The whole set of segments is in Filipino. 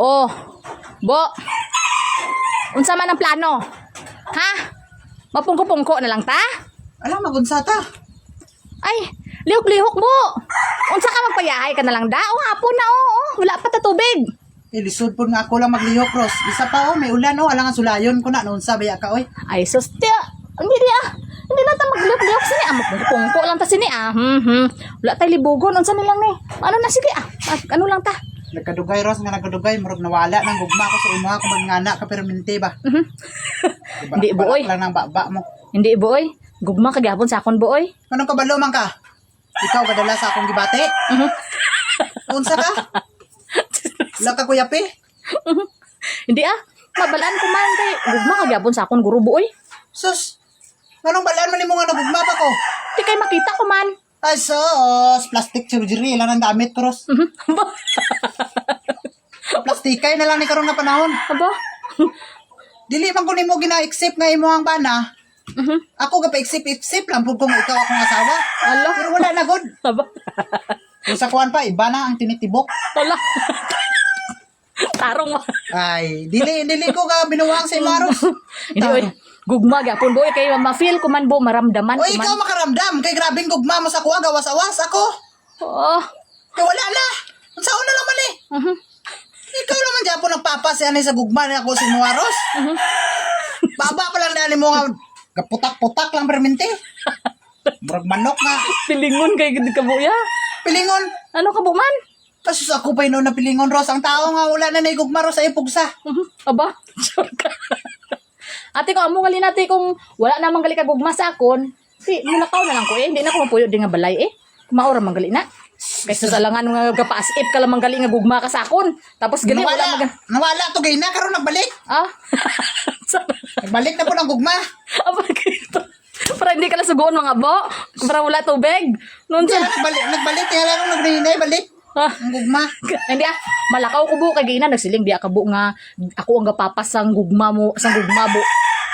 Oh, Bo. Unsa man ang plano? Ha? Mapungko-pungko na lang ta? Alam, magunsa ta. Ay, lihok-lihok Bo. Unsa ka magpayahay ka na lang da? O hapon na wala pa ta tubig. Lisod po nga ako lang maglihok, Ros. Isa pa, may ulan, alangan sulayon ko na. Noon sa baya ka, oy. Ay, sus, hindi Hindi na ta maglihok-lihok sini. Mapungko lang ta sini. Wala tayo libugon. Unsa nilang ni? Ano na, sige ano lang ta? Nagkadugay, Ros, nga nagkadugay. Murag nawala ng gugma ko sa imuha kung magngana ka permanente ba? Diba, Hindi, Buoy. lang ng baba mo. Hindi, Buoy. Gugma kagyapon sa akon, Buoy. Anong kabalo man ka? Ikaw kadala sa akong gibate? Unsa ka? Wala ka kuyapi? Hindi mabalaan ko man kay gugma kagyapon sa akon guro, Buoy. Sus, anong balaan man mo nga nagugma pa ko? Di kay makita ko man. Ay sos, plastic surgery lang ang damit, Ros. Plastikay na lang ni karong na panahon. Aba? Dili man ko nimo gina-accept nga imo ang bana. Ako ga pa-accept lang pud kung ikaw akong asawa. Ala. Pero wala na god. Aba? Kung sa kuan pa iba na ang tinitibok. Ala. Tarong mo. Ay, dili ko ga binuwang sa Maros. Hindi, oy. Gugma gyapon, Buoy, kay ma-feel ko man, Bo, maramdaman O ko man. ikaw makaramdam kay grabing gugma mo sa kuha gawas-awas ako. Oh. Kay wala na. Unsaon na lang mali. Ikaw naman dyan po nagpapas yan sa gugma na ako si Maros. Baba pa lang na mo nga kaputak-putak lang permente. Murag manok nga. Pilingon kay gid ka, Buya. Pilingon. Ano ka, Bo, man? Kasus ako pa yun na pilingon, Ros. Ang tao nga wala na naigugma, Ros, ay pugsa. Aba? Sure ka. Ate ko, amo gali nati kung wala namang gali ka gugma sa akon, mulakaw na lang ko hindi na ko mapuyo di nga balay Kumaura man gali na. Kaysa sa langan nga kapaasip ka lamang gali nga gugma ka sa akon. Tapos gali wala nawala to gay na karon nagbalik. Nagbalik na po ng gugma. Aba kito. Para hindi ka lang sugoon mga Bo. Para wala tubig. Noon sa nagbalik kaya lang nagninay balik. Ang gugma. Hindi malakaw ko Bo kay gina nagsiling di ka Bo nga ako ang gapapas sang gugma mo, sang gugma Bo.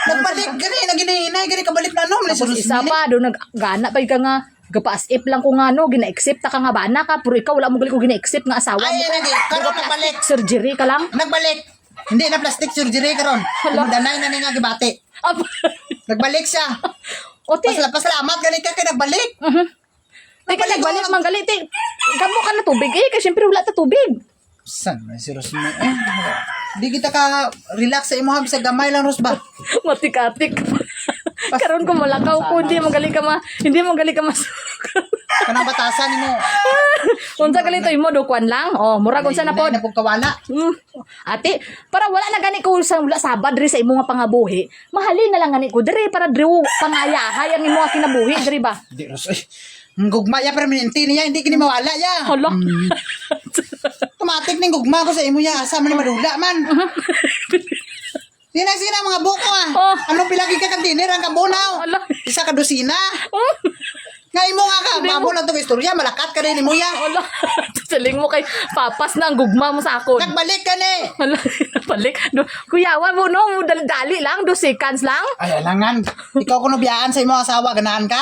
Nagbalik gani naginay gani kabalik na no. Tapos isa pa do naggana pa ka nga gapaasip lang ko nga no gina-accept ta ka nga bana ka pero ikaw wala mo gali ko gina-accept nga asawa mo. Ay nagi karon nagbalik. Surgery ka lang. Nagbalik. Hindi na plastic surgery karon. Danay na ni nga gibati. Nagbalik siya. Ote. Pasalamat gani ka kay nagbalik. Teka, nagbalik mang galit Gamo ka na tubig kasi syempre wala ta tubig. San man si Rosme? Di kita ka relax sa imo ha bisag gamay lang Ros ba? Matik-atik. Karon ko malakaw ko hindi magaling ka Kanang batasan nimo. Unsa galito imo do kwan lang. Oh, murag unsa na pod. Na pud kawala. Ate, para wala na gani ko sa wala sabad diri sa imo nga pangabuhi. Mahalin na lang gani ko diri para diri pangayahay ang imo nga kinabuhi diri ba? Di Ros ay. Gugma ya permanente niya hindi kini mawala ya. Hala. Tumatik ning gugma ko sa imo ya asa man ni madula man. Sina mga buko Anong pilagi ka kantinir ang kabunaw? Hala. Isa ka dosina. Nga imo nga ka, mamo lang itong istorya, malakat ka rin mo ya. Hala. Saling mo kay papas na ang gugma mo sa akon. Nagbalik ka ni. Hala, balik. Kuyawan mo no, dali lang, 2 seconds lang. Ay, alangan. Ikaw ko nabiyaan sa imo asawa, ganahan ka?